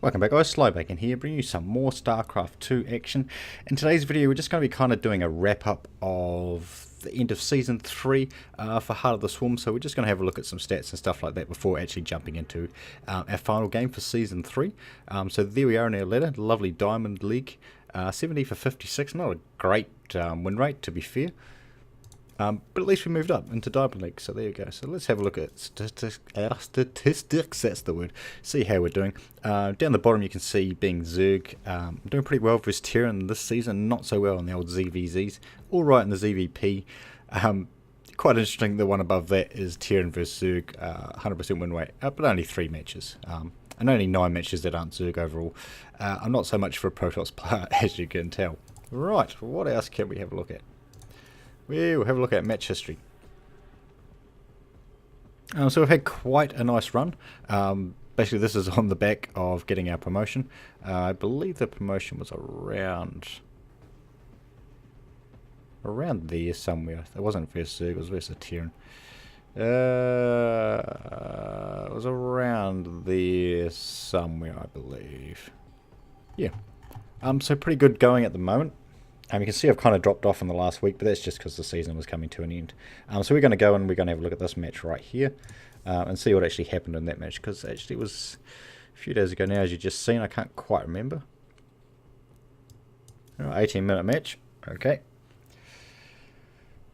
Welcome back guys, Slybacon here, bringing you some more StarCraft 2 action. In today's video we're just going to be kind of doing a wrap up of the end of Season 3 for Heart of the Swarm, so we're just going to have a look at some stats and stuff like that before actually jumping into our final game for Season 3. So there we are in our ladder, lovely Diamond League, 70 for 56, not a great win rate to be fair. But at least we moved up into Diamond League, so there you go. So let's have a look at statistics, that's the word, see how we're doing. Down the bottom you can see being Zerg, doing pretty well versus Terran this season, not so well on the old ZvZs, alright in the ZvP. Quite interesting, the one above that is Terran versus Zerg, 100% win rate, but only 3 matches. And only 9 matches that aren't Zerg overall. I'm not so much for a Protoss player, as you can tell. Right, what else can we have a look at? We'll have a look at match history. So we've had quite a nice run. Basically this is on the back of getting our promotion. I believe the promotion was around there somewhere. It wasn't versus Zerg, it was versus Terran. It was around there somewhere, I believe. Yeah. So pretty good going at the moment. You can see I've kind of dropped off in the last week, but that's just because the season was coming to an end. So we're going to go and we're going to have a look at this match right here and see what actually happened in that match, because actually it was a few days ago now, as you've just seen. I can't quite remember. 18-minute match. Okay.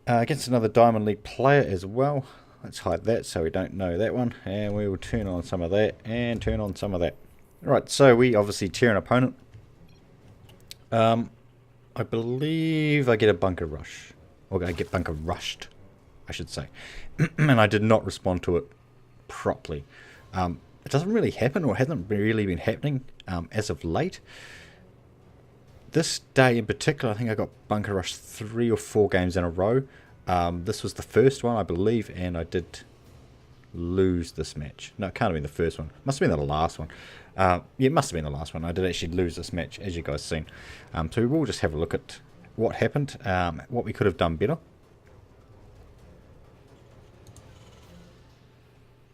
Against another Diamond League player as well. Let's hide that so we don't know that one. And we will turn on some of that and turn on some of that. Right, so we obviously tear an opponent. I believe I get a bunker rush, or I get bunker rushed, I should say, and I did not respond to it properly. It doesn't really happen, or hasn't really been happening as of late. This day in particular, I think I got bunker rushed 3 or 4 games in a row. This was the first one, I believe, and I did lose this match. No, it can't have been the first one. Must have been the last one. Yeah, it must have been the last one. I did actually lose this match, as you guys seen. So we will just have a look at what happened, what we could have done better.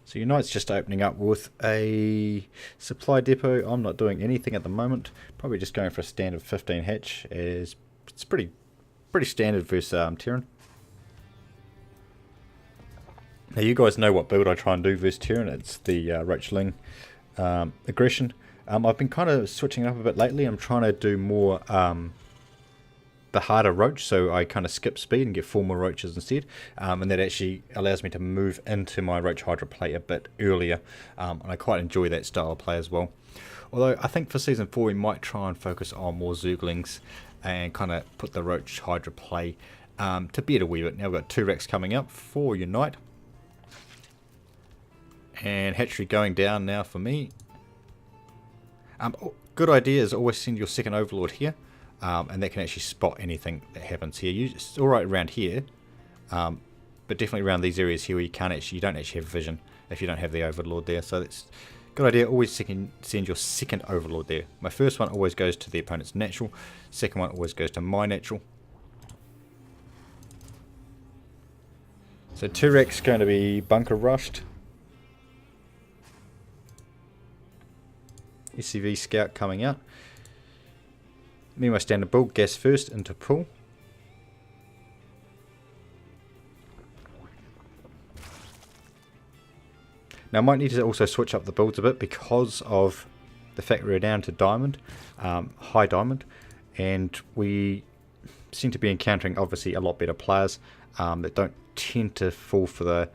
So Unite's just opening up with a supply depot. I'm not doing anything at the moment. Probably just going for a standard 15 hatch, as it's pretty standard versus Terran. Now you guys know what build I try and do versus Terran. It's the Roachling aggression. I've been kind of switching it up a bit lately. I'm trying to do more the harder roach, so I kind of skip speed and get 4 more roaches instead, and that actually allows me to move into my roach hydra play a bit earlier, and I quite enjoy that style of play as well. Although I think for season 4 we might try and focus on more zerglings and kind of put the roach hydra play to bed a wee bit. Now we've got 2 racks coming up for Unite. And hatchery going down now for me. Good idea is always send your second overlord here, and that can actually spot anything that happens here. It's all right around here, but definitely around these areas here where you don't actually have vision if you don't have the overlord there. So that's a good idea. Always send your second overlord there. My first one always goes to the opponent's natural. Second one always goes to my natural. So 2 racks going to be bunker rushed. SCV scout coming out. Me and my standard build, gas first into pool. Now I might need to also switch up the builds a bit because of the fact we're down to diamond, high diamond, and we seem to be encountering obviously a lot better players that don't tend to fall for the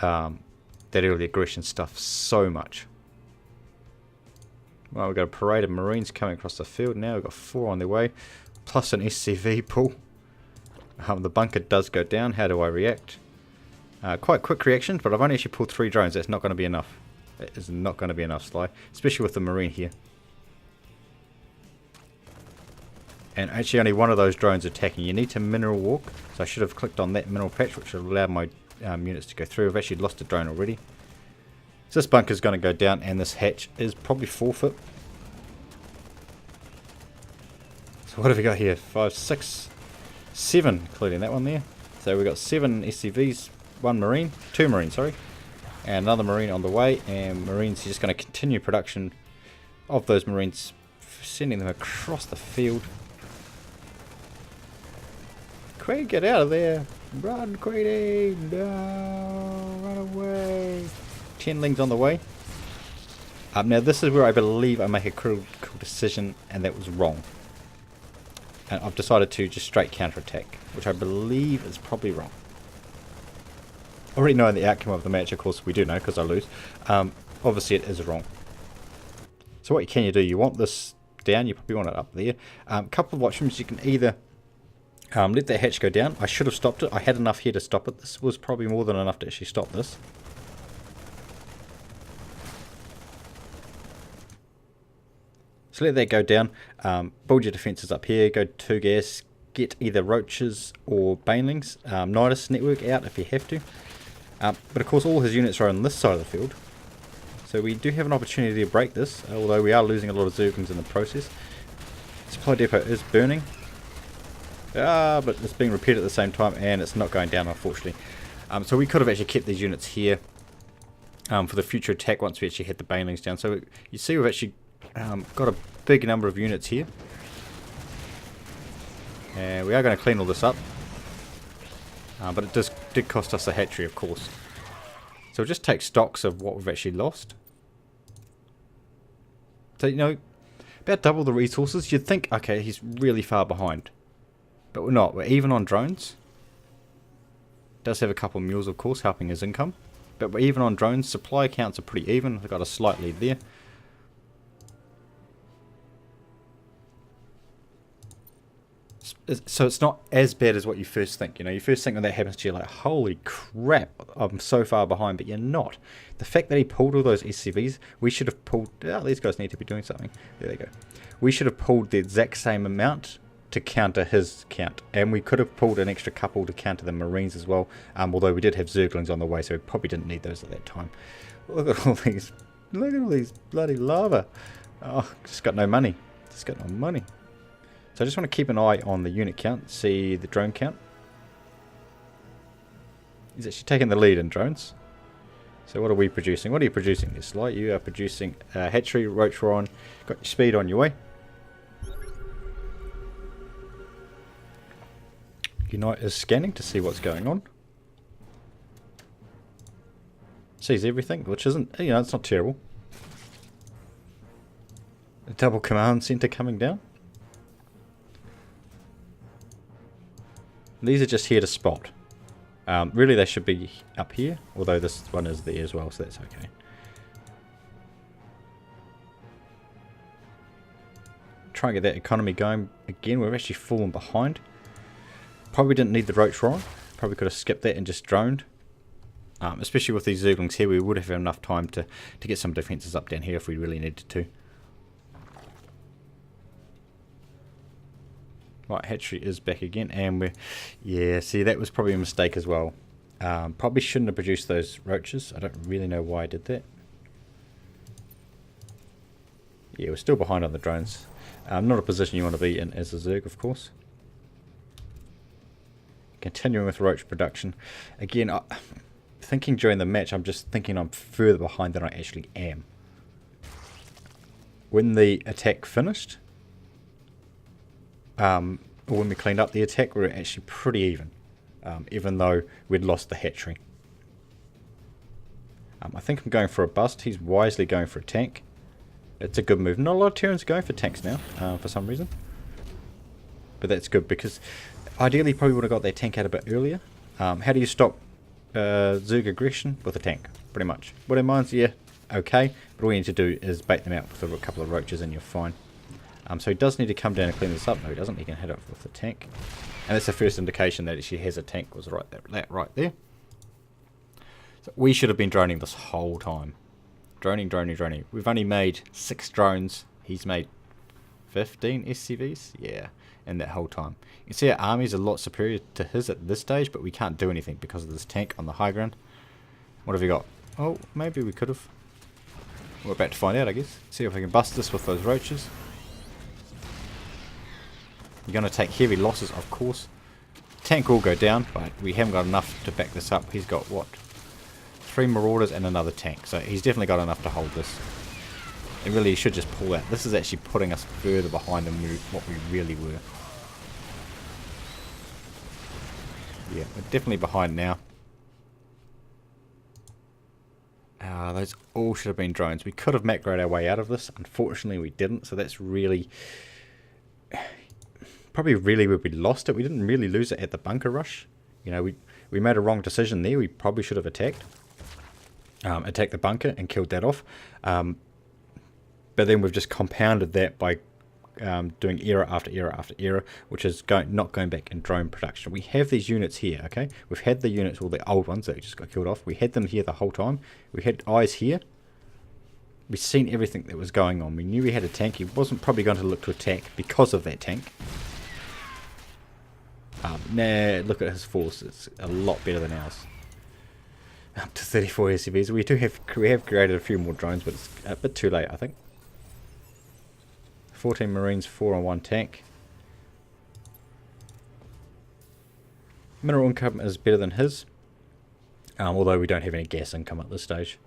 that early aggression stuff so much. Well, we've got a parade of Marines coming across the field now. We've got 4 on their way, plus an SCV pool. The bunker does go down. How do I react? Quite quick reaction, but I've only actually pulled 3 drones. That's not going to be enough. It is not going to be enough, Sly. Especially with the Marine here. And actually only one of those drones attacking. You need to mineral walk. So I should have clicked on that mineral patch, which will allow my units to go through. I've actually lost a drone already. So this bunker is going to go down, and this hatch is probably forfeit. So what have we got here? 5, 6, 7, including that one there. So we've got 7 SCVs, 1 Marine, 2 Marines, sorry, and another Marine on the way. And Marines are just going to continue production of those Marines, sending them across the field. Queen, get out of there! Run, Queenie! No! Run away! 10 lings on the way. Now this is where I believe I make a critical decision, and that was wrong. And I've decided to just straight counterattack, which I believe is probably wrong. Already knowing the outcome of the match, of course we do know because I lose. Obviously it is wrong. So what can you do? You want this down, you probably want it up there. A couple of options. You can either let that hatch go down. I should have stopped it. I had enough here to stop it. This was probably more than enough to actually stop this. So let that go down. Build your defences up here. Go 2 gas. Get either roaches or banelings. Nidus network out if you have to. But of course all his units are on this side of the field. So we do have an opportunity to break this, although we are losing a lot of zerglings in the process. Supply depot is burning. But it's being repaired at the same time, and it's not going down, unfortunately. So we could have actually kept these units here for the future attack once we actually hit the banelings down. So you see we've actually got a big number of units here. And we are going to clean all this up. But it did cost us a hatchery, of course. So we'll just take stocks of what we've actually lost. So, you know, about double the resources. You'd think, okay, he's really far behind. But we're not. We're even on drones. Does have a couple of mules, of course, helping his income. But we're even on drones. Supply counts are pretty even. We've got a slight lead there. So it's not as bad as what you first think. You know, you first think when that happens to you, like, holy crap, I'm so far behind, but you're not. The fact that he pulled all those SCVs, we should have pulled... Oh, these guys need to be doing something. There they go. We should have pulled the exact same amount to counter his count. And we could have pulled an extra couple to counter the Marines as well. Although we did have Zerglings on the way, so we probably didn't need those at that time. Look at all these... Look at all these bloody lava. Oh, just got no money. Just got no money. So I just want to keep an eye on the unit count, see the drone count. He's actually taking the lead in drones. So what are we producing? What are you producing this Sly? You are producing hatchery, roach on, got your speed on your way. Unite is scanning to see what's going on. Sees everything, which isn't, you know, it's not terrible. A double command center coming down. These are just here to spot. Really they should be up here, although this one is there as well, so that's okay. Try and get that economy going again. We're actually fallen behind. Probably didn't need the roach roll. Probably could have skipped that and just droned. Especially with these zerglings here, we would have enough time to get some defences up down here if we really needed to. Right, hatchery is back again, and we're... Yeah, see, that was probably a mistake as well. Probably shouldn't have produced those roaches. I don't really know why I did that. Yeah, we're still behind on the drones. Not a position you want to be in as a Zerg, of course. Continuing with roach production. Again, thinking during the match, I'm just thinking I'm further behind than I actually am. When the attack finished... when we cleaned up the attack, we were actually pretty even, even though we'd lost the hatchery. I think I'm going for a bust. He's wisely going for a tank. It's a good move. Not a lot of Terrans are going for tanks now, for some reason. But that's good, because ideally probably would have got that tank out a bit earlier. How do you stop Zerg aggression? With a tank, pretty much. What in mines? Yeah, okay. But all you need to do is bait them out with a couple of roaches and you're fine. So he does need to come down and clean this up. No, he doesn't. He can hit it with the tank. And that's the first indication that she has a tank, was right there. So we should have been droning this whole time. Droning. We've only made 6 drones. He's made 15 SCVs. Yeah, in that whole time. You can see our army is a lot superior to his at this stage, but we can't do anything because of this tank on the high ground. What have you got? Oh, maybe we could have. We're about to find out, I guess. See if we can bust this with those roaches. You're going to take heavy losses, of course. Tank will go down, but we haven't got enough to back this up. He's got, what? 3 marauders and another tank. So he's definitely got enough to hold this. And really, you should just pull that. This is actually putting us further behind than what we really were. Yeah, we're definitely behind now. Those all should have been drones. We could have macroed our way out of this. Unfortunately, we didn't. So that's really... probably really where we lost it. We didn't really lose it at the bunker rush. You know, we made a wrong decision there. We probably should have attacked. Attacked the bunker and killed that off. But then we've just compounded that by doing error after error after error, which is not going back in drone production. We have these units here, okay? We've had the units, all the old ones that just got killed off. We had them here the whole time. We had eyes here. We've seen everything that was going on. We knew we had a tank. He wasn't probably going to look to attack because of that tank. Nah, look at his force. It's a lot better than ours. Up to 34 SCVs. We have created a few more drones, but it's a bit too late, I think. 14 Marines, 4 on 1 tank. Mineral income is better than his, although we don't have any gas income at this stage.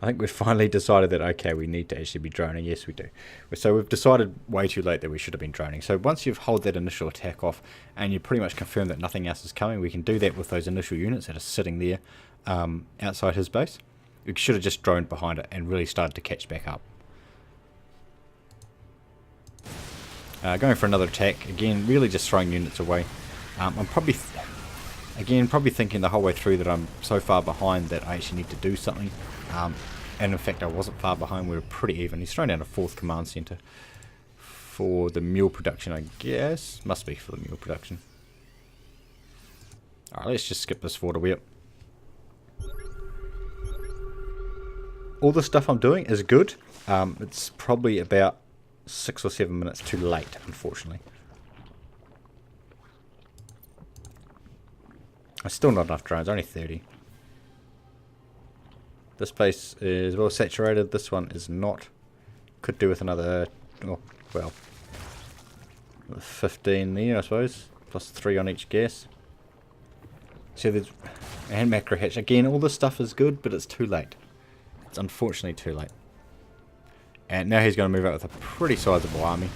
I think we've finally decided that, okay, we need to actually be droning. Yes, we do. So we've decided way too late that we should have been droning. So once you've held that initial attack off and you pretty much confirm that nothing else is coming, we can do that with those initial units that are sitting there outside his base. We should have just droned behind it and really started to catch back up. Going for another attack. Again, really just throwing units away. I'm probably thinking the whole way through that I'm so far behind that I actually need to do something. And in fact, I wasn't far behind. We were pretty even. He's thrown down a 4th command center for the mule production, I guess. Must be for the mule production. Alright, let's just skip this forward a bit. All the stuff I'm doing is good. It's probably about 6 or 7 minutes too late, unfortunately. Still not enough drones, only 30. This place is well saturated, this one is not. Could do with another, oh, well, 15 there, I suppose. Plus 3 on each gas. So there's, and macro hatch. Again, all this stuff is good, but it's too late. It's unfortunately too late. And now he's going to move out with a pretty sizable army.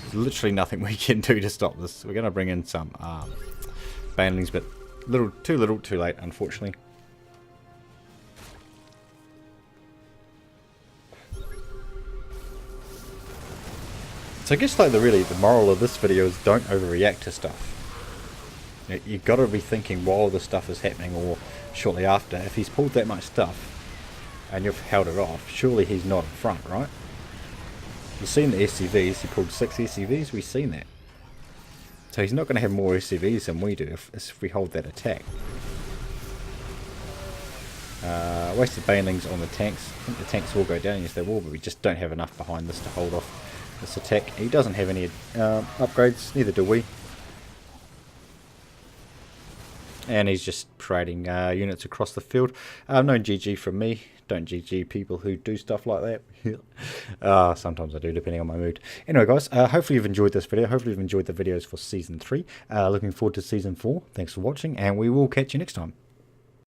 There's literally nothing we can do to stop this. We're going to bring in some banelings, but too little, too late, unfortunately. So I guess like the moral of this video is don't overreact to stuff. You've got to be thinking while this stuff is happening or shortly after. If he's pulled that much stuff and you've held it off, surely he's not in front, right? You've seen the SCVs, he pulled 6 SCVs, we've seen that. So he's not going to have more SCVs than we do if we hold that attack. Wasted banelings on the tanks. I think the tanks will go down, yes they will, but we just don't have enough behind this to hold off this attack. He doesn't have any upgrades, neither do we. And he's just parading units across the field. No GG from me. Don't GG people who do stuff like that. Sometimes I do, depending on my mood. Anyway, guys, hopefully you've enjoyed this video. Hopefully you've enjoyed the videos for Season 3. Looking forward to Season 4. Thanks for watching, and we will catch you next time.